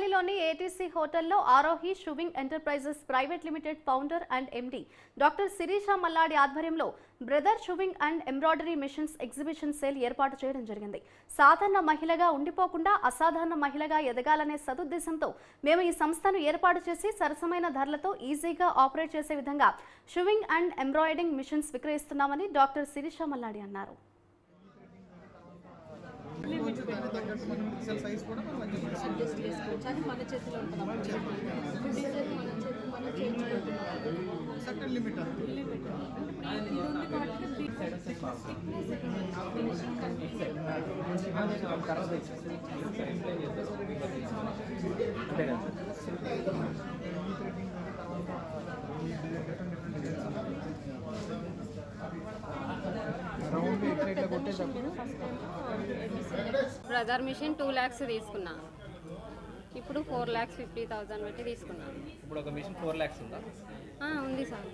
కూకట్పల్లిలోని ATC హోటల్లో Arohi sewing enterprises private limited founder and MD doctor Sirisha Malladi ఆధ్వర్యంలో brother sewing and embroidery machines exhibition sale ఏర్పాటు చేయడం జరిగింది. సాధారణ మహిళగా ఉండిపోకుండా అసాధారణ మహిళగా ఎదగాలనే సదుద్దేశంతో మేము ఈ సంస్థను ఏర్పాటు చేసి సరసమైన ధరలతో ఈజీగా ఆపరేట్ చేసే విధంగా షూవింగ్ అండ్ ఎంబ్రాయిడరింగ్ మిషన్స్ విక్రయిస్తున్నామని డాక్టర్ శిరీష మల్లాడి అన్నారు. బ్రదర్ మిషన్ 2 lakhs తీసుకున్నా. ఇప్పుడు 4,50,000 పెట్టి తీసుకున్నాను. ఇప్పుడు ఒక మిషన్ 4 lakhs ఉందా? ఉంది సార్.